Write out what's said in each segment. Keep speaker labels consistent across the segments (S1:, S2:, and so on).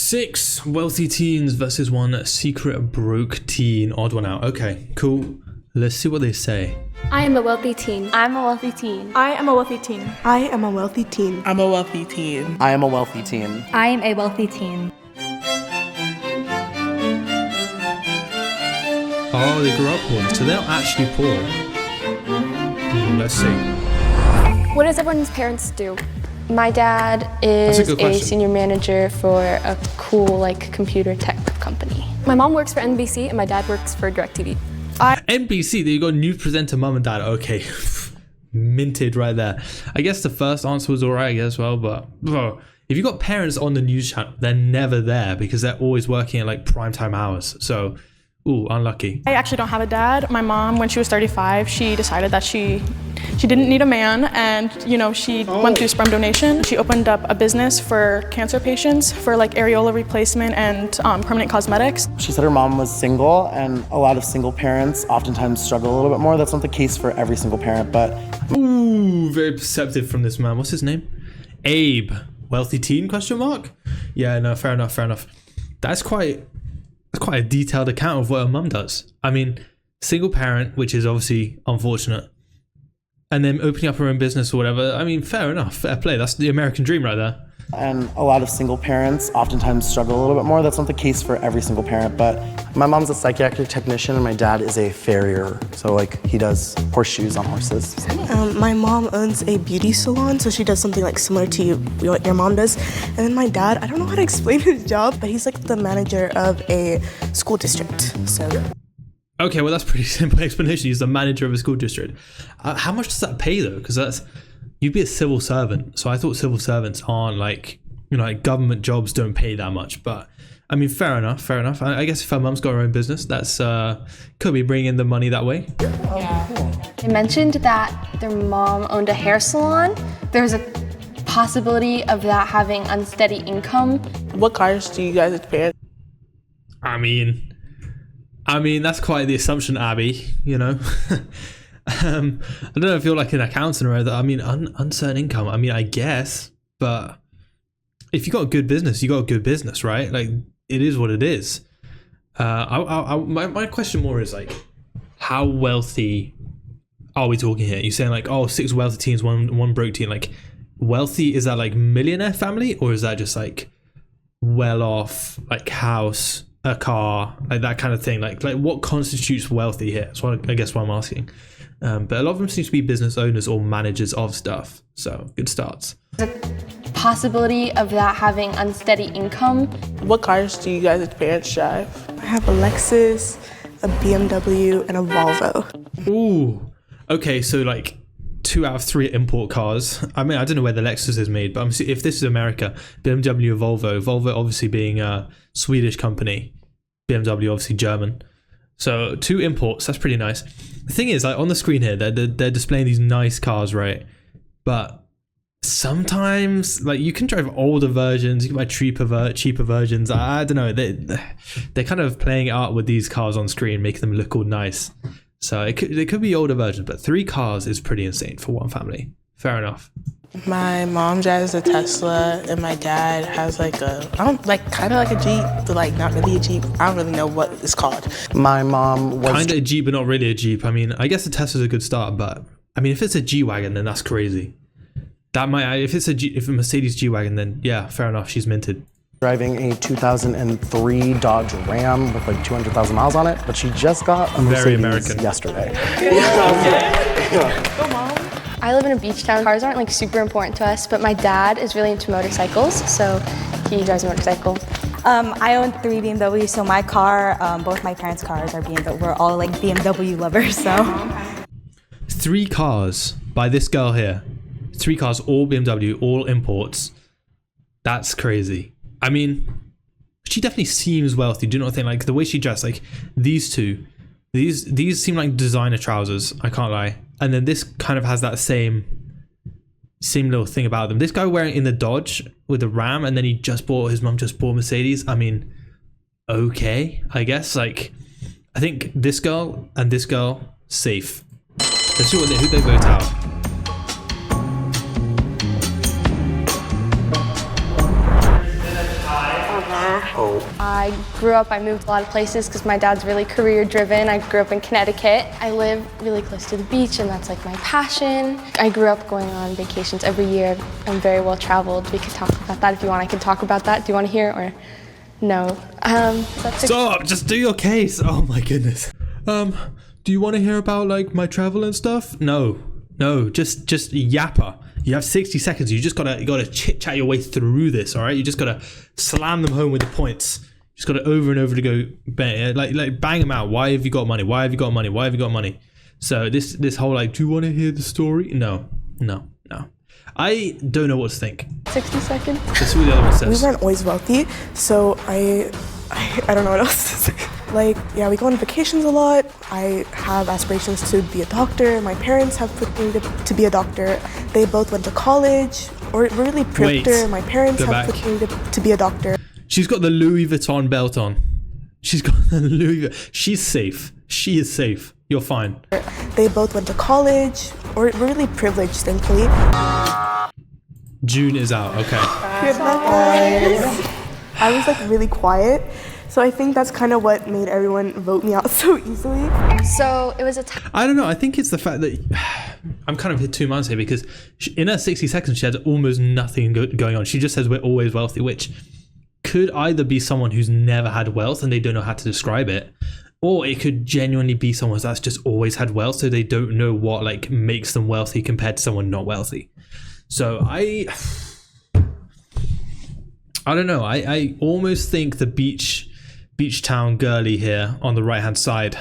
S1: 6 wealthy teens versus 1 secret broke teen. Odd one out. Okay, cool. Let's see what they say.
S2: I am a wealthy teen.
S3: I'm a wealthy teen.
S4: I am a wealthy teen.
S5: I am a wealthy teen.
S6: I'm a wealthy teen.
S7: I am a wealthy teen.
S8: I am a wealthy teen.
S1: Oh, they grew up poor, so they're not actually poor. Let's see.
S2: What does everyone's parents do?
S3: My dad is
S1: That's a good question.
S3: senior manager for a cool computer tech company.
S2: My mom works for NBC and my dad works for DirecTV.
S1: NBC, there you go, news presenter, mum and dad. Okay, minted right there. I guess the first answer was alright as well, but bro, if you got parents on the news channel, they're never there because they're always working at primetime hours. So, ooh, unlucky.
S4: I actually don't have a dad. My mom, when she was 35, she decided that she didn't need a man, and she went through sperm donation. She opened up a business for cancer patients for areola replacement and permanent cosmetics.
S7: She said her mom was single, and a lot of single parents oftentimes struggle a little bit more. That's not the case for every single parent, but...
S1: Ooh, very perceptive from this man. What's his name? Abe. Wealthy teen, question mark? Yeah, no, fair enough. That's quite a detailed account of what her mum does. I mean, single parent, which is obviously unfortunate, and then opening up her own business or whatever. I mean, fair enough, fair play. That's the American dream right there.
S7: And a lot of single parents oftentimes struggle a little bit more. That's not the case for every single parent, but my mom's a psychiatric technician and my dad is a farrier. So he does horseshoes on horses.
S5: My mom owns a beauty salon, so she does something similar to what your mom does. And then my dad, I don't know how to explain his job, but he's the manager of a school district. So.
S1: Okay, well that's a pretty simple explanation. He's the manager of a school district. How much does that pay though? Because you'd be a civil servant. So I thought civil servants aren't government jobs don't pay that much. But I mean, fair enough. I guess if her mum's got her own business, that's could be bringing in the money that way.
S3: Yeah. They mentioned that their mom owned a hair salon. There's a possibility of that having unsteady income.
S6: What cars do you guys pay?
S1: I mean, that's quite the assumption, Abby, I don't know if you're an accountant or anything. I mean, uncertain income. I mean, I guess, but if you got a good business, you got a good business, right? It is what it is. My question more is how wealthy are we talking here? You're saying 6 wealthy teens, one broke teen. Wealthy, is that millionaire family, or is that just well off, house, a car, that kind of thing? What constitutes wealthy here? That's what I guess what I'm asking. But a lot of them seem to be business owners or managers of stuff. So good starts.
S3: There's a possibility of that having unsteady income.
S6: What cars do you guys parents drive?
S5: I have a Lexus, a BMW, and a Volvo.
S1: Ooh. Okay, so 2 out of 3 import cars. I mean, I don't know where the Lexus is made, but if this is America, BMW or Volvo. Volvo obviously being a Swedish company. BMW obviously German. So 2 imports, that's pretty nice. The thing is, on the screen here, they're displaying these nice cars, right? But sometimes, you can drive older versions, you can buy cheaper versions. I don't know. They're kind of playing art with these cars on screen, making them look all nice. So they could be older versions, but 3 cars is pretty insane for one family. Fair enough.
S6: My mom drives a Tesla, and my dad has kind of like a Jeep, but not really a Jeep. I don't really know what it's called.
S7: My mom was...
S1: Kind of a Jeep, but not really a Jeep. I mean, I guess the Tesla's a good start, but I mean, if it's a G-Wagon, then that's crazy. If a Mercedes G-Wagon, then yeah, fair enough, she's minted.
S7: Driving a 2003 Dodge Ram with 200,000 miles on it, but she just got a Mercedes
S1: Very American.
S7: yesterday.
S3: Go, Mom. I live in a beach town. Cars aren't super important to us, but my dad is really into motorcycles, so he drives a motorcycle.
S9: I own 3 BMWs, so my car, both my parents' cars are BMW. We're all BMW lovers, so.
S1: 3 cars by this girl here. 3 cars, all BMW, all imports. That's crazy. I mean, she definitely seems wealthy. Do you not think the way she dressed, these 2, these seem like designer trousers, I can't lie. And then this kind of has that same little thing about them. This guy wearing in the Dodge with the Ram, and then his mum just bought Mercedes. I mean, okay, I guess. I think this girl and this girl, safe. Let's see who they vote out.
S3: I moved a lot of places because my dad's really career driven. I grew up in Connecticut. I live really close to the beach and that's like my passion. I grew up going on vacations every year. I'm very well traveled. We could talk about that if you want. I can talk about that. Do you want to hear or no?
S1: Stop! Just do your case. Oh my goodness. Do you want to hear about like my travel and stuff? No, just yapper. You have 60 seconds. You gotta chit chat your way through this. All right. You just gotta slam them home with the points. You just gotta over and over to go bang, like bang them out. Why have you got money? Why have you got money? Why have you got money? So this whole like, do you want to hear the story? No. I don't know what to think.
S3: 60 seconds.
S1: That's what the other one says.
S5: We weren't always wealthy, so I don't know what else to say. Like, yeah, we go on vacations a lot. I have aspirations to be a doctor. My parents have put me to be a doctor. They both went to college, or really privileged. My parents have put me to be a doctor.
S1: She's got the Louis Vuitton belt on. She's got the Louis Vuitton. She's safe. She is safe. You're fine.
S5: They both went to college, or really privileged, thankfully.
S1: June is out. Okay.
S5: Good luck, guys. I was like really quiet. So I think that's kind of what made everyone vote me out so easily.
S3: So it was
S1: I don't know. I think it's the fact that I'm kind of hit 2 months here because in her 60 seconds, she has almost nothing going on. She just says we're always wealthy, which could either be someone who's never had wealth and they don't know how to describe it, or it could genuinely be someone that's just always had wealth, so they don't know what like makes them wealthy compared to someone not wealthy. So I don't know. I almost think the beach town girly here on the right hand side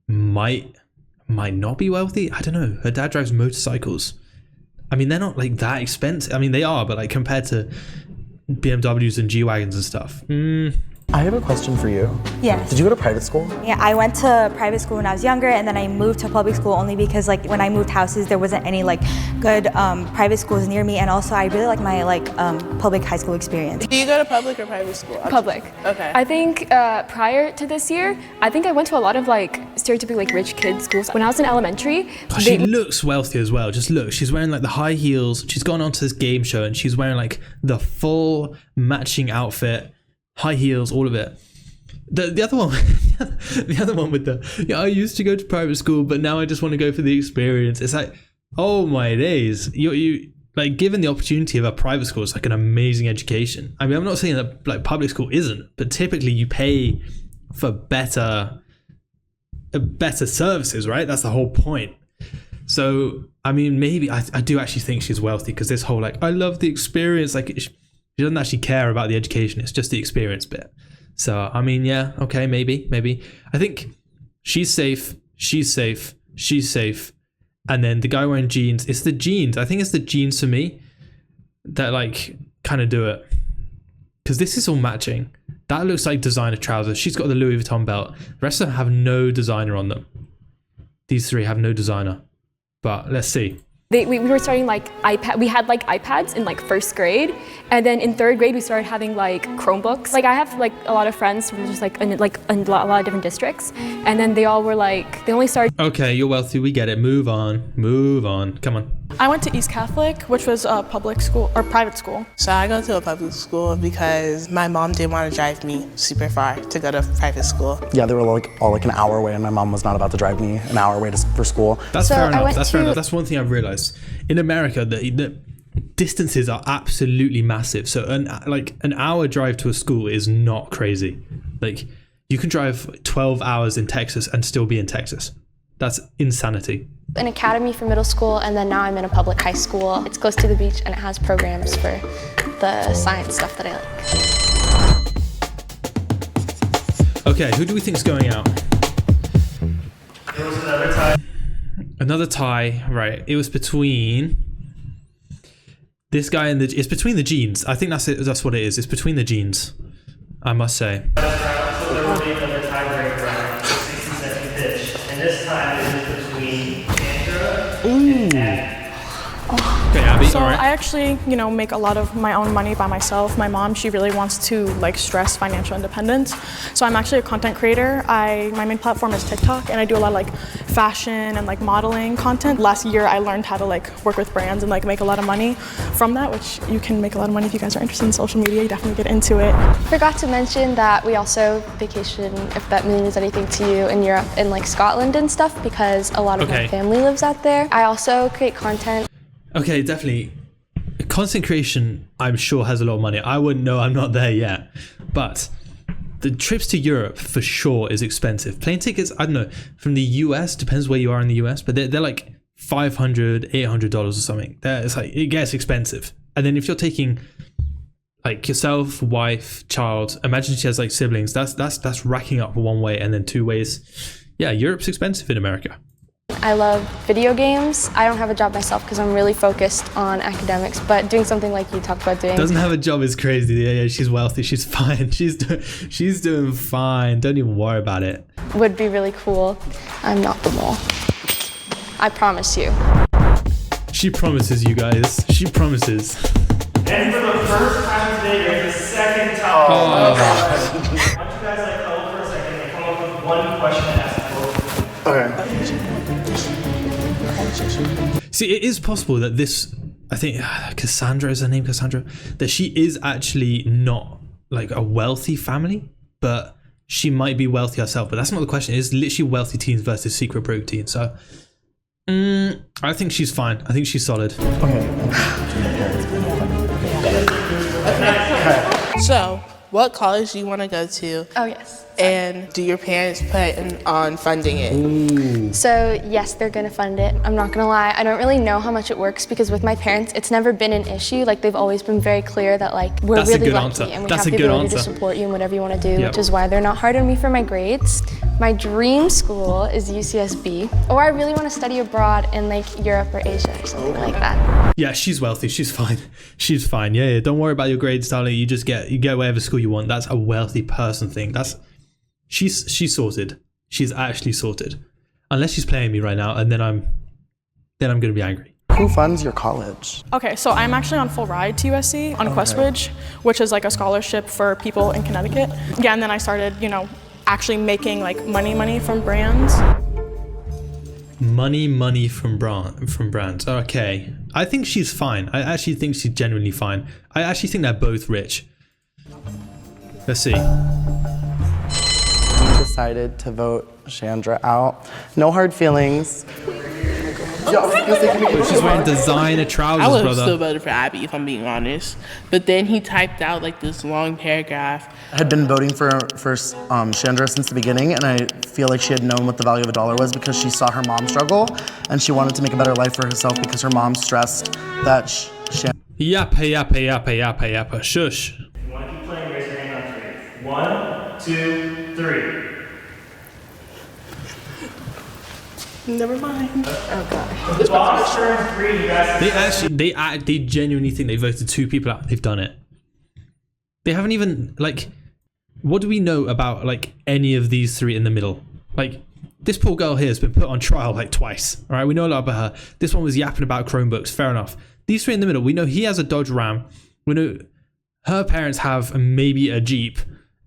S1: might not be wealthy. I don't know. Her dad drives motorcycles. I mean, they're not like that expensive. I mean, they are, but like compared to BMWs and G-Wagons and stuff.
S7: I have a question for you.
S9: Yes.
S7: Did you go to private school?
S9: Yeah, I went to private school when I was younger, and then I moved to public school only because like when I moved houses, there wasn't any like good private schools near me, and also I really like my public high school experience.
S6: Do you go to public or private school?
S2: Public.
S6: Okay.
S2: I think prior to this year, I think I went to a lot of like stereotypically like rich kid schools. When I was in elementary,
S1: she looks wealthy as well. Just look, she's wearing like the high heels. She's gone onto this game show and she's wearing like the full matching outfit. High heels, all of it. The other one, the other one with the, I used to go to private school, but now I just want to go for the experience. It's like, oh my days. You like given the opportunity of a private school, it's like an amazing education. I mean, I'm not saying that like public school isn't, but typically you pay for better services, right? That's the whole point. So, I mean, maybe I do actually think she's wealthy because this whole like, I love the experience, like she doesn't actually care about the education. It's just the experience bit. So, I mean, yeah, okay, maybe. I think she's safe. And then the guy wearing jeans, it's the jeans. I think it's the jeans for me that like kind of do it. Because this is all matching. That looks like designer trousers. She's got the Louis Vuitton belt. The rest of them have no designer on them. These three have no designer. But let's see.
S2: we were starting like iPad. We had like iPads in like first grade, and then in third grade we started having like Chromebooks. Like I have like a lot of friends from just like in a lot of different districts, and then they all were like they only started.
S1: Okay, you're wealthy. We get it. Move on. Come on.
S4: I went to East Catholic, which was a public school or private school.
S6: So I go to a public school because my mom didn't want to drive me super far to go to private school.
S7: Yeah, they were all like an hour away, and my mom was not about to drive me an hour away for school.
S1: That's fair enough. That's one thing I've realized. In America, the distances are absolutely massive. So an hour drive to a school is not crazy. Like you can drive 12 hours in Texas and still be in Texas. That's insanity.
S3: An academy for middle school, and then now I'm in a public high school. It's close to the beach, and it has programs for the science stuff that I like.
S1: Okay, who do we think is going out?
S8: It was another tie.
S1: Another tie, right? It was between this guy and it's between the jeans. I think that's it. That's what it is. It's between the jeans, I must say.
S8: So there will be another tiebreaker round, 60-second pitch, and this time it is between Andra and Abby.
S1: Okay, Abby.
S4: So
S1: All right.
S4: I actually, make a lot of my own money by myself. My mom, she really wants to stress financial independence. So I'm actually a content creator. My main platform is TikTok, and I do a lot of fashion and modeling content. Last year, I learned how to work with brands and make a lot of money from that, which you can make a lot of money if you guys are interested in social media. You definitely get into it.
S3: Forgot to mention that we also vacation, if that means anything to you, in Europe and Scotland and stuff, because a lot of my family lives out there. I also create content.
S1: Okay, definitely. Content creation, I'm sure, has a lot of money. I wouldn't know, I'm not there yet. But the trips to Europe for sure is expensive. Plane tickets, I don't know, from the US, depends where you are in the US, but they're like $500, $800 or something. It gets expensive. And then if you're taking yourself, wife, child, imagine she has siblings, that's racking up one way and then two ways. Yeah, Europe's expensive in America.
S3: I love video games. I don't have a job myself because I'm really focused on academics, but doing something like you talked about doing.
S1: Doesn't have a job is crazy. Yeah, she's wealthy. She's fine. She's doing fine. Don't even worry about it.
S3: Would be really cool. I'm not the mole. I promise you.
S1: She promises, you guys. She promises.
S8: And for the first time today, there's a second topic. I want you guys hold for a second and come up with one question to ask both.
S7: Okay.
S1: See, it is possible that this, I think Cassandra is her name, Cassandra, that she is actually not a wealthy family, but she might be wealthy herself. But that's not the question. It's literally wealthy teens versus secret broke teens. So I think she's fine. I think she's solid.
S6: So, what college do you want to go to?
S3: Oh, yes.
S6: And do your parents plan on funding it?
S3: So yes, they're gonna fund it. I'm not gonna lie, I don't really know how much it works because with my parents, it's never been an issue. They've always been very clear that we're
S1: That's a
S3: really
S1: good
S3: lucky
S1: answer.
S3: and we
S1: That's
S3: have
S1: a
S3: the
S1: good
S3: ability to
S1: answer.
S3: support you in whatever you want to do,
S1: Yep.
S3: which is why they're not hard on me for my grades. My dream school is UCSB, or I really want to study abroad in Europe or Asia or something like that.
S1: Yeah, she's wealthy. She's fine. She's fine. Yeah. Don't worry about your grades, darling. You just get whatever school you want. That's a wealthy person thing. She's sorted. She's actually sorted. Unless she's playing me right now, and then I'm gonna be angry.
S7: Who funds your college?
S4: Okay, so I'm actually on full ride to USC on Questbridge, which is a scholarship for people in Connecticut. Yeah, and then I started, actually making money from brands.
S1: Money from brands. Okay. I think she's fine. I actually think she's genuinely fine. I actually think they're both rich. Let's see.
S7: Decided to vote Chandra out. No hard feelings.
S1: She's wearing designer trousers,
S6: I would have
S1: brother.
S6: still voted for Abby if I'm being honest. But then he typed out this long paragraph.
S7: I had been voting for Chandra since the beginning, and I feel like she had known what the value of a dollar was because she saw her mom struggle, and she wanted to make a better life for herself because her mom stressed that Chandra.
S1: Yappa. Shush.
S8: If you want to keep playing, raise your hand on 3. 1, 2, 3.
S6: Never mind.
S8: The box turns 3, you guys.
S1: They genuinely think they voted 2 people out. They've done it. They haven't even what do we know about any of these 3 in the middle? This poor girl here has been put on trial twice. All right, we know a lot about her. This one was yapping about Chromebooks. Fair enough. These 3 in the middle, we know he has a Dodge Ram. We know her parents have maybe a Jeep,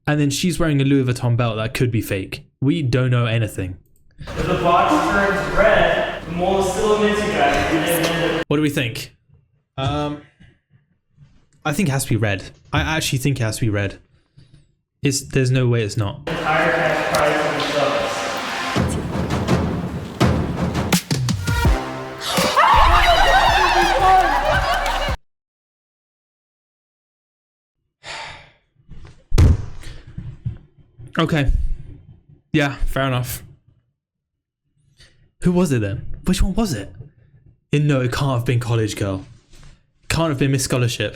S1: and then she's wearing a Louis Vuitton belt that could be fake. We don't know anything.
S8: If the box turns red, the mole is still against you guys.
S1: What do we think? I think it has to be red. I actually think it has to be red. There's no way it's not.
S8: Entire cash prize for themselves.
S1: Okay. Yeah, fair enough. Who was it then? Which one was it? No, it can't have been College Girl. Can't have been Miss Scholarship.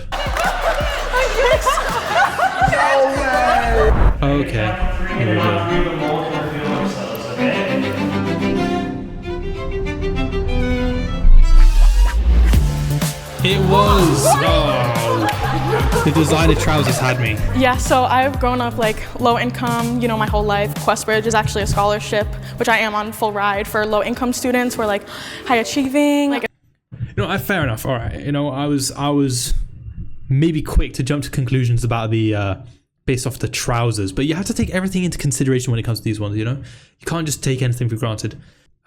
S1: Okay. Here we go.
S8: The mole can reveal themselves, okay?
S1: It was. Oh. The designer trousers had me.
S4: Yeah, so I've grown up low income, my whole life. Questbridge is actually a scholarship, which I am on full ride for low income students who are high achieving.
S1: Fair enough. All right. I was maybe quick to jump to conclusions about the based off the trousers, but you have to take everything into consideration when it comes to these ones. You can't just take anything for granted.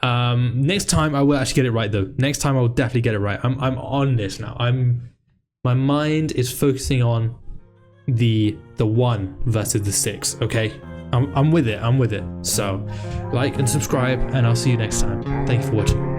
S1: Next time I will actually get it right though. Next time I will definitely get it right. I'm on this now. My mind is focusing on the 1 versus the 6. Okay, I'm with it. So like and subscribe, and I'll see you next time. Thank you for watching.